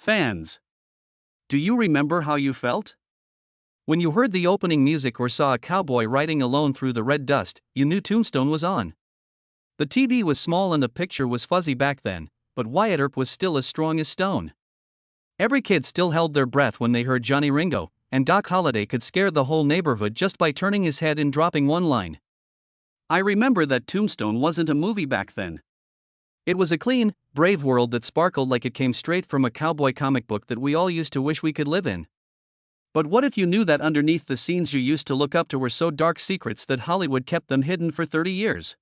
Fans. Do you remember how you felt? When you heard the opening music or saw a cowboy riding alone through the red dust, you knew Tombstone was on. The TV was small and the picture was fuzzy back then, but Wyatt Earp was still as strong as stone. Every kid still held their breath when they heard Johnny Ringo, and Doc Holliday could scare the whole neighborhood just by turning his head and dropping one line. I remember that Tombstone wasn't a movie back then. It was a clean, brave world that sparkled like it came straight from a cowboy comic book that we all used to wish we could live in. But what if you knew that underneath the scenes you used to look up to were so dark secrets that Hollywood kept them hidden for 30 years?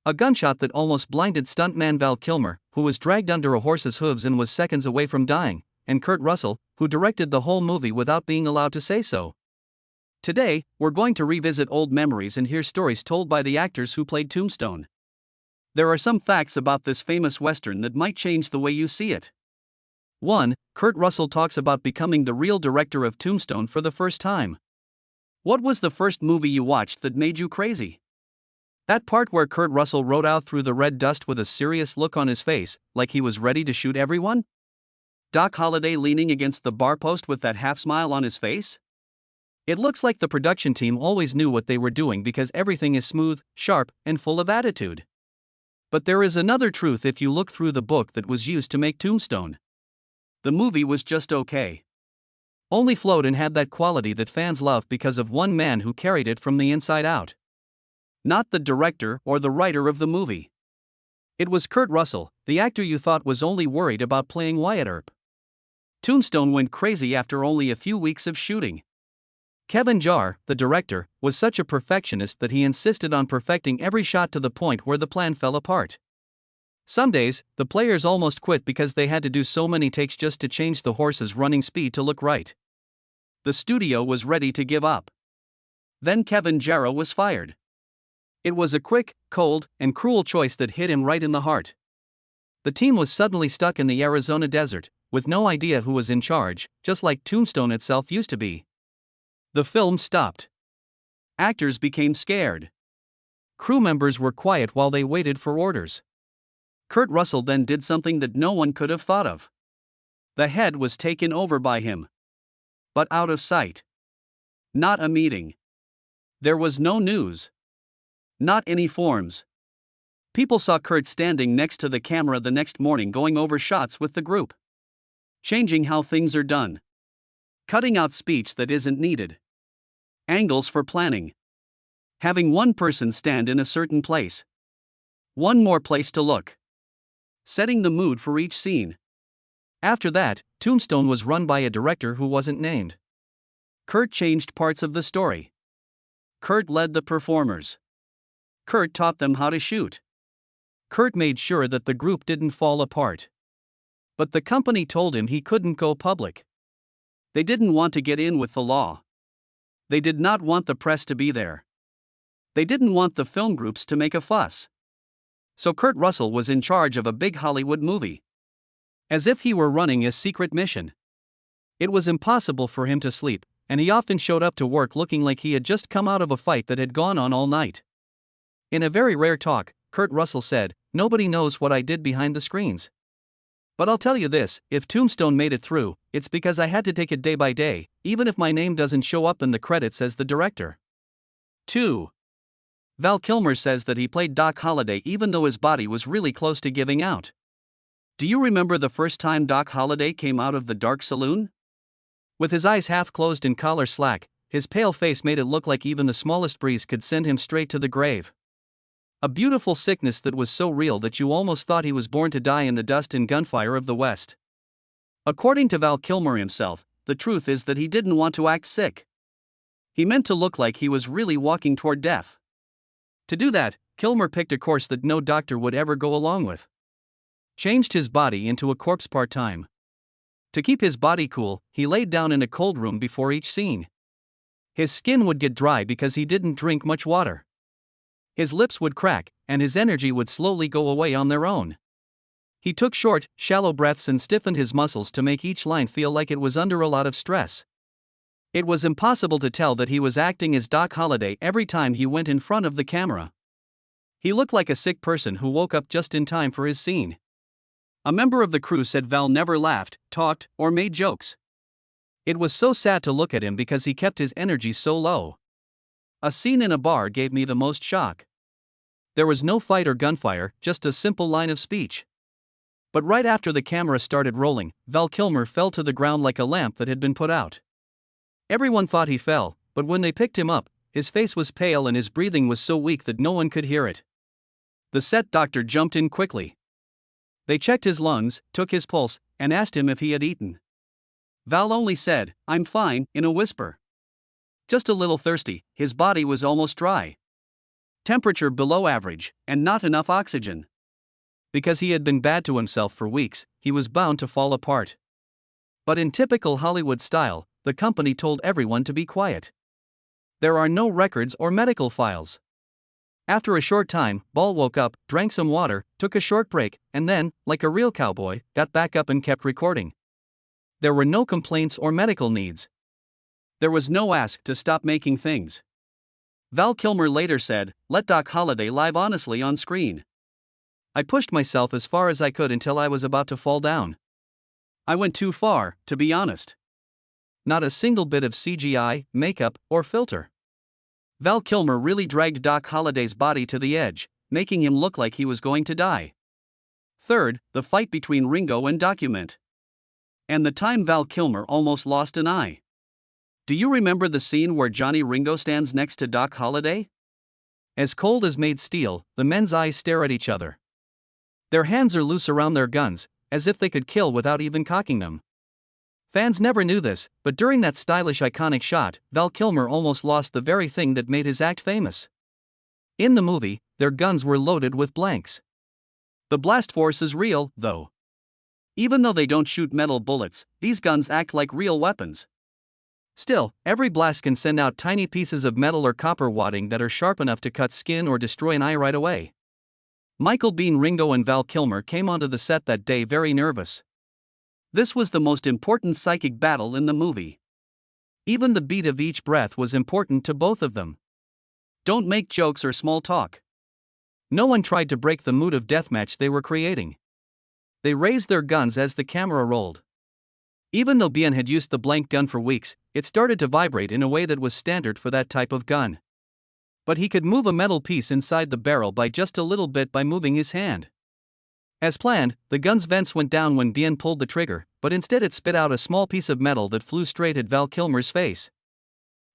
A gunshot that almost blinded stuntman Val Kilmer, who was dragged under a horse's hooves and was seconds away from dying, and Kurt Russell, who directed the whole movie without being allowed to say so. Today, we're going to revisit old memories and hear stories told by the actors who played Tombstone. There are some facts about this famous Western that might change the way you see it. 1. Kurt Russell talks about becoming the real director of Tombstone for the first time. What was the first movie you watched that made you crazy? That part where Kurt Russell rode out through the red dust with a serious look on his face, like he was ready to shoot everyone? Doc Holliday leaning against the bar post with that half smile on his face? It looks like the production team always knew what they were doing because everything is smooth, sharp, and full of attitude. But there is another truth if you look through the book that was used to make Tombstone. The movie was just okay. Only flowed and had that quality that fans love because of one man who carried it from the inside out. Not the director or the writer of the movie. It was Kurt Russell, the actor you thought was only worried about playing Wyatt Earp. Tombstone went crazy after only a few weeks of shooting. Kevin Jarre, the director, was such a perfectionist that he insisted on perfecting every shot to the point where the plan fell apart. Some days, the players almost quit because they had to do so many takes just to change the horse's running speed to look right. The studio was ready to give up. Then Kevin Jarre was fired. It was a quick, cold, and cruel choice that hit him right in the heart. The team was suddenly stuck in the Arizona desert, with no idea who was in charge, just like Tombstone itself used to be. The film stopped. Actors became scared. Crew members were quiet while they waited for orders. Kurt Russell then did something that no one could have thought of. The head was taken over by him. But out of sight. Not a meeting. There was no news. Not any forms. People saw Kurt standing next to the camera the next morning going over shots with the group. Changing how things are done. Cutting out speech that isn't needed. Angles for planning. Having one person stand in a certain place. One more place to look. Setting the mood for each scene. After that, Tombstone was run by a director who wasn't named. Kurt changed parts of the story. Kurt led the performers. Kurt taught them how to shoot. Kurt made sure that the group didn't fall apart. But the company told him he couldn't go public. They didn't want to get in with the law. They did not want the press to be there. They didn't want the film groups to make a fuss. So Kurt Russell was in charge of a big Hollywood movie. As if he were running a secret mission. It was impossible for him to sleep, and he often showed up to work looking like he had just come out of a fight that had gone on all night. In a very rare talk, Kurt Russell said, "Nobody knows what I did behind the screens. But I'll tell you this, if Tombstone made it through, it's because I had to take it day by day, even if my name doesn't show up in the credits as the director." 2. Val Kilmer says that he played Doc Holliday even though his body was really close to giving out. Do you remember the first time Doc Holliday came out of the dark saloon? With his eyes half closed and collar slack, his pale face made it look like even the smallest breeze could send him straight to the grave. A beautiful sickness that was so real that you almost thought he was born to die in the dust and gunfire of the West. According to Val Kilmer himself, the truth is that he didn't want to act sick. He meant to look like he was really walking toward death. To do that, Kilmer picked a course that no doctor would ever go along with. Changed his body into a corpse part-time. To keep his body cool, he laid down in a cold room before each scene. His skin would get dry because he didn't drink much water. His lips would crack, and his energy would slowly go away on their own. He took short, shallow breaths and stiffened his muscles to make each line feel like it was under a lot of stress. It was impossible to tell that he was acting as Doc Holliday every time he went in front of the camera. He looked like a sick person who woke up just in time for his scene. A member of the crew said Val never laughed, talked, or made jokes. It was so sad to look at him because he kept his energy so low. A scene in a bar gave me the most shock. There was no fight or gunfire, just a simple line of speech. But right after the camera started rolling, Val Kilmer fell to the ground like a lamp that had been put out. Everyone thought he fell, but when they picked him up, his face was pale and his breathing was so weak that no one could hear it. The set doctor jumped in quickly. They checked his lungs, took his pulse, and asked him if he had eaten. Val only said, "I'm fine," in a whisper. Just a little thirsty, his body was almost dry. Temperature below average, and not enough oxygen. Because he had been bad to himself for weeks, he was bound to fall apart. But in typical Hollywood style, the company told everyone to be quiet. There are no records or medical files. After a short time, Ball woke up, drank some water, took a short break, and then, like a real cowboy, got back up and kept recording. There were no complaints or medical needs. There was no ask to stop making things. Val Kilmer later said, "Let Doc Holliday live honestly on screen. I pushed myself as far as I could until I was about to fall down. I went too far, to be honest. Not a single bit of CGI, makeup, or filter." Val Kilmer really dragged Doc Holliday's body to the edge, making him look like he was going to die. Third, the fight between Ringo and Document. And the time Val Kilmer almost lost an eye. Do you remember the scene where Johnny Ringo stands next to Doc Holliday? As cold as made steel, the men's eyes stare at each other. Their hands are loose around their guns, as if they could kill without even cocking them. Fans never knew this, but during that stylish iconic shot, Val Kilmer almost lost the very thing that made his act famous. In the movie, their guns were loaded with blanks. The blast force is real, though. Even though they don't shoot metal bullets, these guns act like real weapons. Still, every blast can send out tiny pieces of metal or copper wadding that are sharp enough to cut skin or destroy an eye right away. Michael Biehn, Ringo and Val Kilmer came onto the set that day very nervous. This was the most important psychic battle in the movie. Even the beat of each breath was important to both of them. Don't make jokes or small talk. No one tried to break the mood of deathmatch they were creating. They raised their guns as the camera rolled. Even though Biehn had used the blank gun for weeks, it started to vibrate in a way that was standard for that type of gun. But he could move a metal piece inside the barrel by just a little bit by moving his hand. As planned, the gun's vents went down when Biehn pulled the trigger, but instead it spit out a small piece of metal that flew straight at Val Kilmer's face.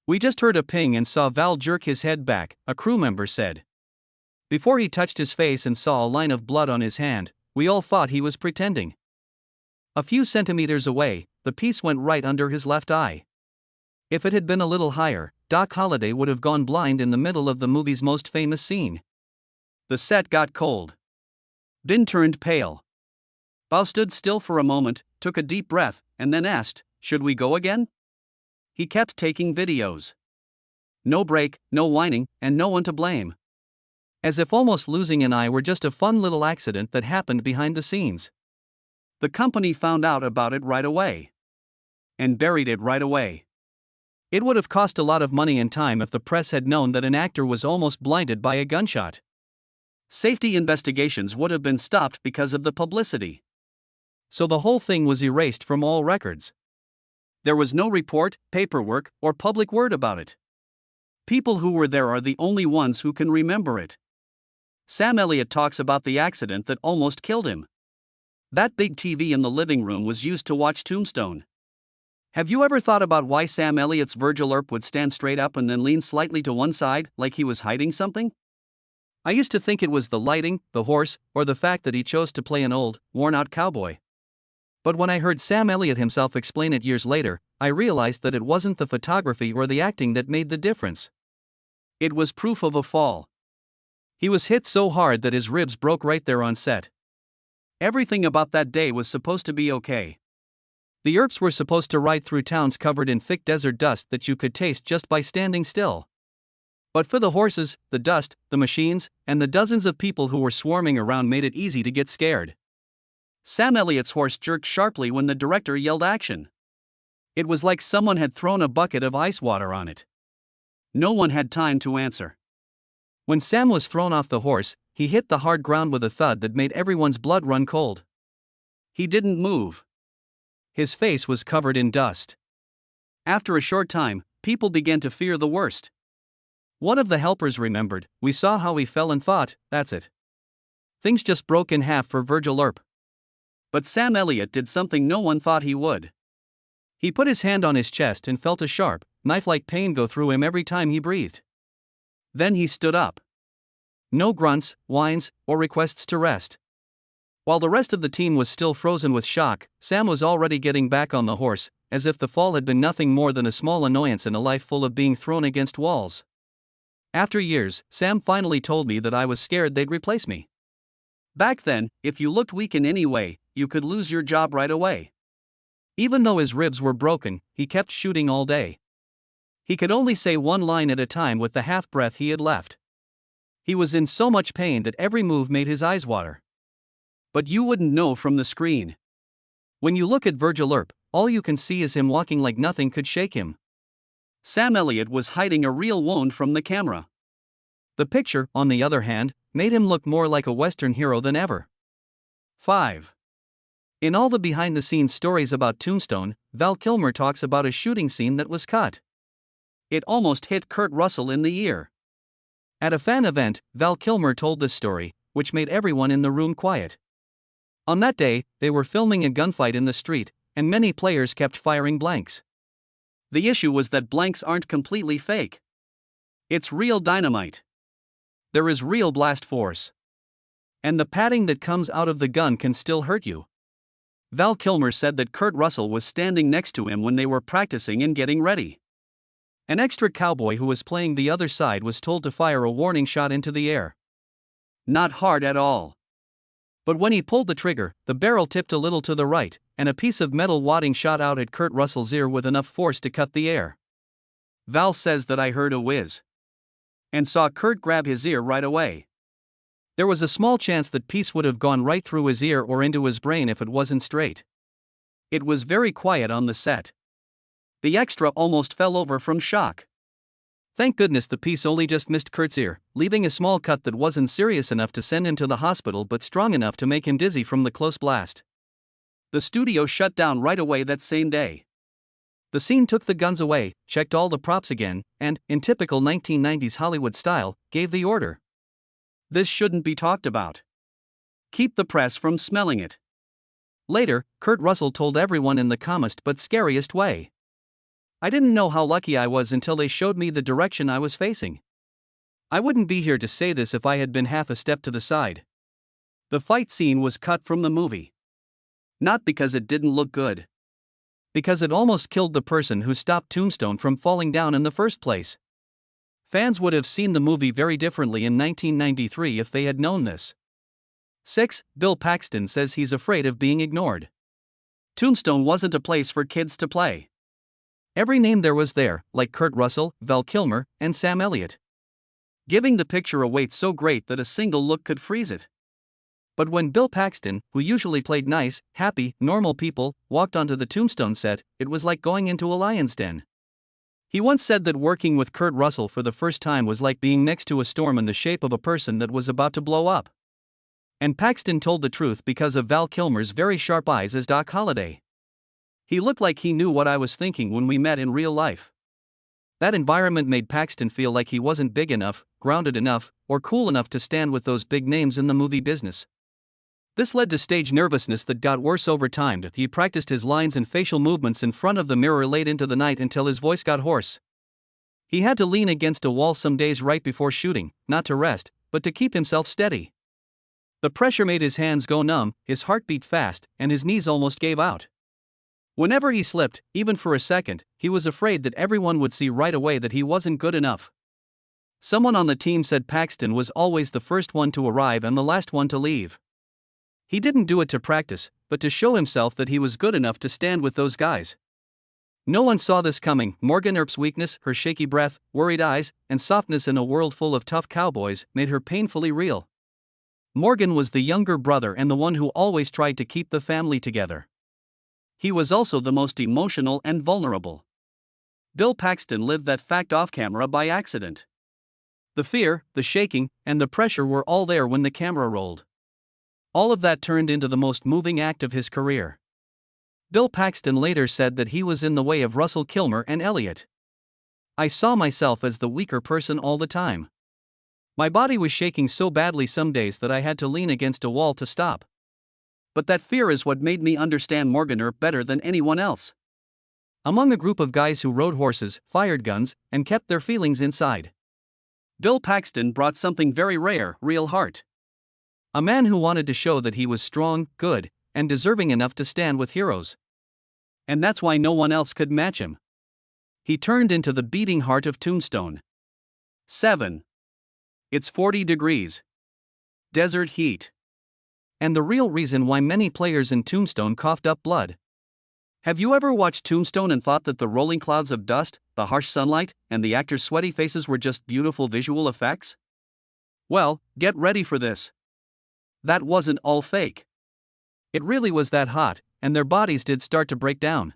"We just heard a ping and saw Val jerk his head back," a crew member said. "Before he touched his face and saw a line of blood on his hand, we all thought he was pretending." A few centimeters away, the piece went right under his left eye. If it had been a little higher, Doc Holliday would have gone blind in the middle of the movie's most famous scene. The set got cold. Biehn turned pale. Val stood still for a moment, took a deep breath, and then asked, "Should we go again?" He kept taking videos. No break, no whining, and no one to blame. As if almost losing an eye were just a fun little accident that happened behind the scenes. The company found out about it right away. And buried it right away. It would have cost a lot of money and time if the press had known that an actor was almost blinded by a gunshot. Safety investigations would have been stopped because of the publicity. So the whole thing was erased from all records. There was no report, paperwork, or public word about it. People who were there are the only ones who can remember it. Sam Elliott talks about the accident that almost killed him. That big TV in the living room was used to watch Tombstone. Have you ever thought about why Sam Elliott's Val Earp would stand straight up and then lean slightly to one side, like he was hiding something? I used to think it was the lighting, the horse, or the fact that he chose to play an old, worn-out cowboy. But when I heard Sam Elliott himself explain it years later, I realized that it wasn't the photography or the acting that made the difference. It was proof of a fall. He was hit so hard that his ribs broke right there on set. Everything about that day was supposed to be okay. The Earps were supposed to ride through towns covered in thick desert dust that you could taste just by standing still. But for the horses, the dust, the machines, and the dozens of people who were swarming around made it easy to get scared. Sam Elliott's horse jerked sharply when the director yelled action. It was like someone had thrown a bucket of ice water on it. No one had time to answer. When Sam was thrown off the horse, he hit the hard ground with a thud that made everyone's blood run cold. He didn't move. His face was covered in dust. After a short time, people began to fear the worst. One of the helpers remembered, "We saw how he fell and thought, that's it. Things just broke in half for Virgil Earp." But Sam Elliott did something no one thought he would. He put his hand on his chest and felt a sharp, knife-like pain go through him every time he breathed. Then he stood up. No grunts, whines, or requests to rest. While the rest of the team was still frozen with shock, Sam was already getting back on the horse, as if the fall had been nothing more than a small annoyance in a life full of being thrown against walls. After years, Sam finally told me that I was scared they'd replace me. Back then, if you looked weak in any way, you could lose your job right away. Even though his ribs were broken, he kept shooting all day. He could only say one line at a time with the half-breath he had left. He was in so much pain that every move made his eyes water. But you wouldn't know from the screen. When you look at Virgil Earp, all you can see is him walking like nothing could shake him. Sam Elliott was hiding a real wound from the camera. The picture, on the other hand, made him look more like a Western hero than ever. 5. In all the behind-the-scenes stories about Tombstone, Val Kilmer talks about a shooting scene that was cut. It almost hit Kurt Russell in the ear. At a fan event, Val Kilmer told this story, which made everyone in the room quiet. On that day, they were filming a gunfight in the street, and many players kept firing blanks. The issue was that blanks aren't completely fake. It's real dynamite. There is real blast force. And the padding that comes out of the gun can still hurt you. Val Kilmer said that Kurt Russell was standing next to him when they were practicing and getting ready. An extra cowboy who was playing the other side was told to fire a warning shot into the air. Not hard at all. But when he pulled the trigger, the barrel tipped a little to the right, and a piece of metal wadding shot out at Kurt Russell's ear with enough force to cut the air. Val says that I heard a whiz. And saw Kurt grab his ear right away. There was a small chance that piece would have gone right through his ear or into his brain if it wasn't straight. It was very quiet on the set. The extra almost fell over from shock. Thank goodness the piece only just missed Kurt's ear, leaving a small cut that wasn't serious enough to send him to the hospital but strong enough to make him dizzy from the close blast. The studio shut down right away that same day. The scene took the guns away, checked all the props again, and, in typical 1990s Hollywood style, gave the order. This shouldn't be talked about. Keep the press from smelling it. Later, Kurt Russell told everyone in the calmest but scariest way. I didn't know how lucky I was until they showed me the direction I was facing. I wouldn't be here to say this if I had been half a step to the side. The fight scene was cut from the movie. Not because it didn't look good. Because it almost killed the person who stopped Tombstone from falling down in the first place. Fans would have seen the movie very differently in 1993 if they had known this. 6. Bill Paxton says he's afraid of being ignored. Tombstone wasn't a place for kids to play. Every name there was there, like Kurt Russell, Val Kilmer, and Sam Elliott. Giving the picture a weight so great that a single look could freeze it. But when Bill Paxton, who usually played nice, happy, normal people, walked onto the Tombstone set, it was like going into a lion's den. He once said that working with Kurt Russell for the first time was like being next to a storm in the shape of a person that was about to blow up. And Paxton told the truth because of Val Kilmer's very sharp eyes as Doc Holliday. He looked like he knew what I was thinking when we met in real life. That environment made Paxton feel like he wasn't big enough, grounded enough, or cool enough to stand with those big names in the movie business. This led to stage nervousness that got worse over time. He practiced his lines and facial movements in front of the mirror late into the night until his voice got hoarse. He had to lean against a wall some days right before shooting, not to rest, but to keep himself steady. The pressure made his hands go numb, his heart beat fast, and his knees almost gave out. Whenever he slipped, even for a second, he was afraid that everyone would see right away that he wasn't good enough. Someone on the team said Paxton was always the first one to arrive and the last one to leave. He didn't do it to practice, but to show himself that he was good enough to stand with those guys. No one saw this coming. Morgan Earp's weakness, her shaky breath, worried eyes, and softness in a world full of tough cowboys made her painfully real. Morgan was the younger brother and the one who always tried to keep the family together. He was also the most emotional and vulnerable. Bill Paxton lived that fact off camera by accident. The fear, the shaking, and the pressure were all there when the camera rolled. All of that turned into the most moving act of his career. Bill Paxton later said that he was in the way of Russell Kilmer and Elliott. I saw myself as the weaker person all the time. My body was shaking so badly some days that I had to lean against a wall to stop. But that fear is what made me understand Morgan Earp better than anyone else. Among a group of guys who rode horses, fired guns, and kept their feelings inside, Bill Paxton brought something very rare: real heart. A man who wanted to show that he was strong, good, and deserving enough to stand with heroes. And that's why no one else could match him. He turned into the beating heart of Tombstone. 7. It's 40 degrees. Desert heat. And the real reason why many players in Tombstone coughed up blood. Have you ever watched Tombstone and thought that the rolling clouds of dust, the harsh sunlight, and the actors' sweaty faces were just beautiful visual effects? Well, get ready for this. That wasn't all fake. It really was that hot, and their bodies did start to break down.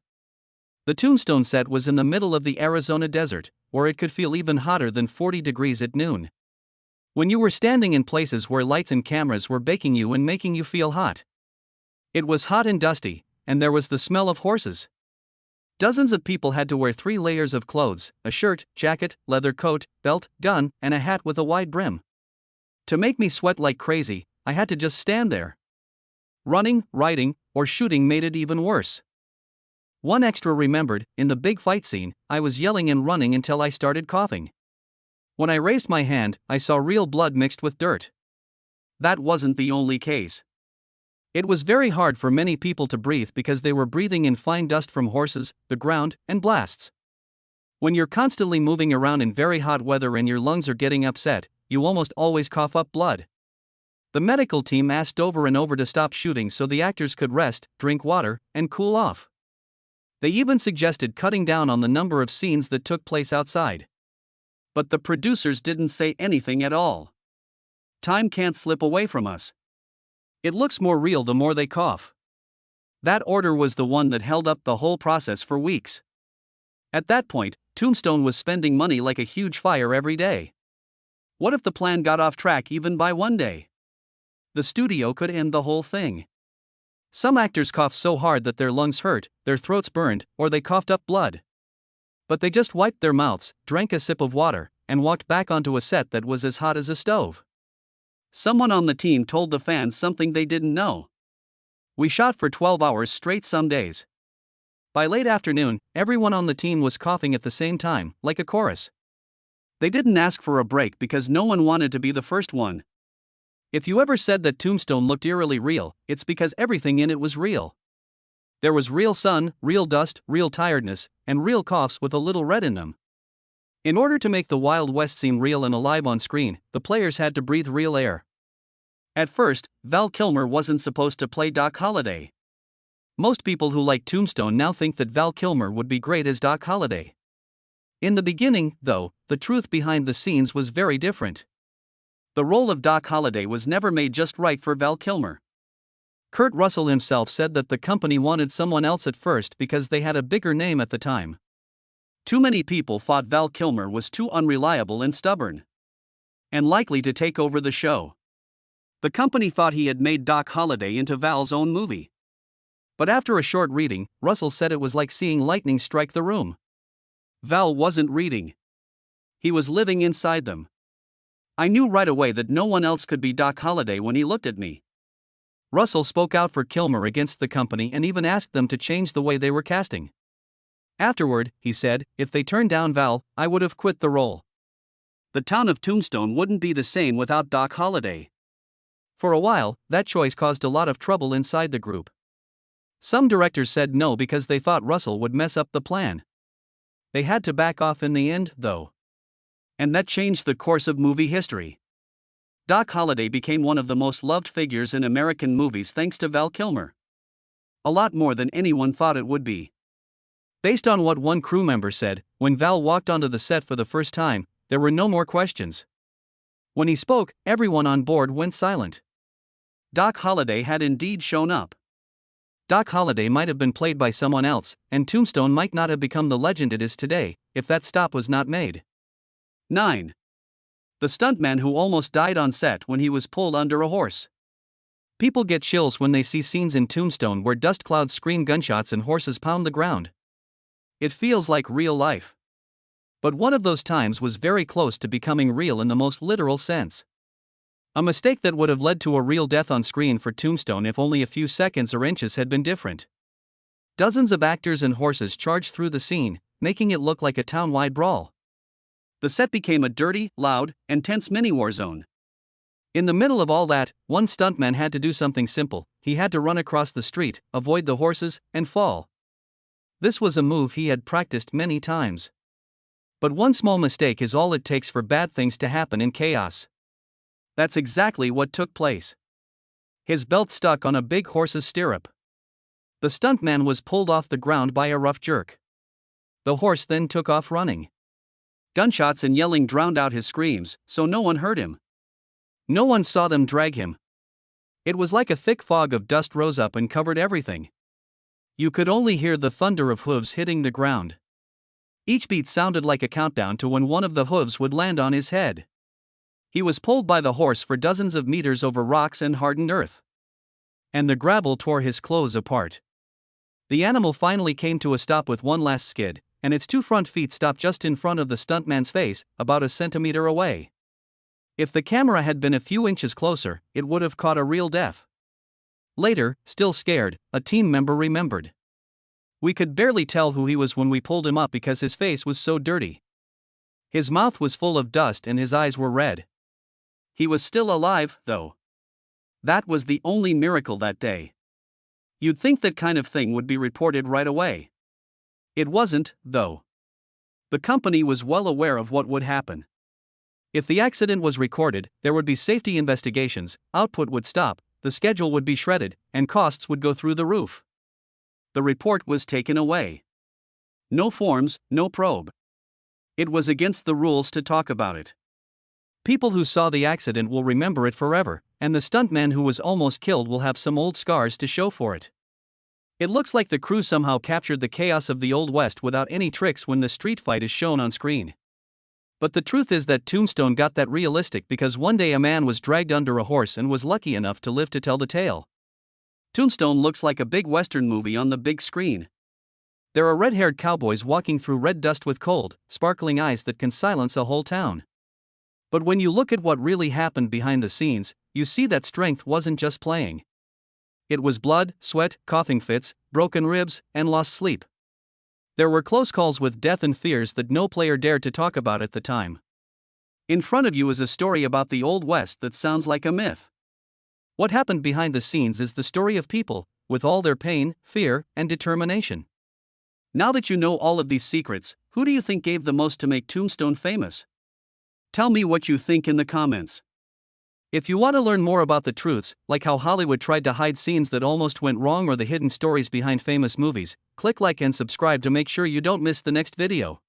The Tombstone set was in the middle of the Arizona desert, where it could feel even hotter than 40 degrees at noon. When you were standing in places where lights and cameras were baking you and making you feel hot. It was hot and dusty, and there was the smell of horses. Dozens of people had to wear 3 layers of clothes: a shirt, jacket, leather coat, belt, gun, and a hat with a wide brim. To make me sweat like crazy, I had to just stand there. Running, riding, or shooting made it even worse. One extra remembered: in the big fight scene, I was yelling and running until I started coughing. When I raised my hand, I saw real blood mixed with dirt. That wasn't the only case. It was very hard for many people to breathe because they were breathing in fine dust from horses, the ground, and blasts. When you're constantly moving around in very hot weather and your lungs are getting upset, you almost always cough up blood. The medical team asked over and over to stop shooting so the actors could rest, drink water, and cool off. They even suggested cutting down on the number of scenes that took place outside. But the producers didn't say anything at all. Time can't slip away from us. It looks more real the more they cough. That order was the one that held up the whole process for weeks. At that point, Tombstone was spending money like a huge fire every day. What if the plan got off track even by one day? The studio could end the whole thing. Some actors coughed so hard that their lungs hurt, their throats burned, or they coughed up blood. But they just wiped their mouths, drank a sip of water, and walked back onto a set that was as hot as a stove. Someone on the team told the fans something they didn't know. We shot for 12 hours straight some days. By late afternoon, everyone on the team was coughing at the same time, like a chorus. They didn't ask for a break because no one wanted to be the first one. If you ever said that Tombstone looked eerily real, it's because everything in it was real. There was real sun, real dust, real tiredness, and real coughs with a little red in them. In order to make the Wild West seem real and alive on screen, the players had to breathe real air. At first, Val Kilmer wasn't supposed to play Doc Holliday. Most people who like Tombstone now think that Val Kilmer would be great as Doc Holliday. In the beginning, though, the truth behind the scenes was very different. The role of Doc Holliday was never made just right for Val Kilmer. Kurt Russell himself said that the company wanted someone else at first because they had a bigger name at the time. Too many people thought Val Kilmer was too unreliable and stubborn, and likely to take over the show. The company thought he had made Doc Holliday into Val's own movie. But after a short reading, Russell said it was like seeing lightning strike the room. Val wasn't reading. He was living inside them. I knew right away that no one else could be Doc Holliday when he looked at me. Russell spoke out for Kilmer against the company and even asked them to change the way they were casting. Afterward, he said, if they turned down Val, I would have quit the role. The town of Tombstone wouldn't be the same without Doc Holliday. For a while, that choice caused a lot of trouble inside the group. Some directors said no because they thought Russell would mess up the plan. They had to back off in the end, though. And that changed the course of movie history. Doc Holliday became one of the most loved figures in American movies thanks to Val Kilmer. A lot more than anyone thought it would be. Based on what one crew member said, when Val walked onto the set for the first time, there were no more questions. When he spoke, everyone on board went silent. Doc Holliday had indeed shown up. Doc Holliday might have been played by someone else, and Tombstone might not have become the legend it is today, if that stop was not made. 9. The stuntman who almost died on set when he was pulled under a horse. People get chills when they see scenes in Tombstone where dust clouds scream gunshots and horses pound the ground. It feels like real life. But one of those times was very close to becoming real in the most literal sense. A mistake that would have led to a real death on screen for Tombstone if only a few seconds or inches had been different. Dozens of actors and horses charged through the scene, making it look like a town-wide brawl. The set became a dirty, loud, and tense mini-war zone. In the middle of all that, one stuntman had to do something simple. He had to run across the street, avoid the horses, and fall. This was a move he had practiced many times. But one small mistake is all it takes for bad things to happen in chaos. That's exactly what took place. His belt stuck on a big horse's stirrup. The stuntman was pulled off the ground by a rough jerk. The horse then took off running. Gunshots and yelling drowned out his screams, so no one heard him. No one saw them drag him. It was like a thick fog of dust rose up and covered everything. You could only hear the thunder of hooves hitting the ground. Each beat sounded like a countdown to when one of the hooves would land on his head. He was pulled by the horse for dozens of meters over rocks and hardened earth. And the gravel tore his clothes apart. The animal finally came to a stop with one last skid, and its two front feet stopped just in front of the stuntman's face, about a centimeter away. If the camera had been a few inches closer, it would have caught a real death. Later, still scared, a team member remembered. We could barely tell who he was when we pulled him up because his face was so dirty. His mouth was full of dust and his eyes were red. He was still alive, though. That was the only miracle that day. You'd think that kind of thing would be reported right away. It wasn't, though. The company was well aware of what would happen. If the accident was recorded, there would be safety investigations, output would stop, the schedule would be shredded, and costs would go through the roof. The report was taken away. No forms, no probe. It was against the rules to talk about it. People who saw the accident will remember it forever, and the stuntman who was almost killed will have some old scars to show for it. It looks like the crew somehow captured the chaos of the Old West without any tricks when the street fight is shown on screen. But the truth is that Tombstone got that realistic because one day a man was dragged under a horse and was lucky enough to live to tell the tale. Tombstone looks like a big Western movie on the big screen. There are red-haired cowboys walking through red dust with cold, sparkling eyes that can silence a whole town. But when you look at what really happened behind the scenes, you see that strength wasn't just playing. It was blood, sweat, coughing fits, broken ribs, and lost sleep. There were close calls with death and fears that no player dared to talk about at the time. In front of you is a story about the Old West that sounds like a myth. What happened behind the scenes is the story of people, with all their pain, fear, and determination. Now that you know all of these secrets, who do you think gave the most to make Tombstone famous? Tell me what you think in the comments. If you want to learn more about the truths, like how Hollywood tried to hide scenes that almost went wrong or the hidden stories behind famous movies, click like and subscribe to make sure you don't miss the next video.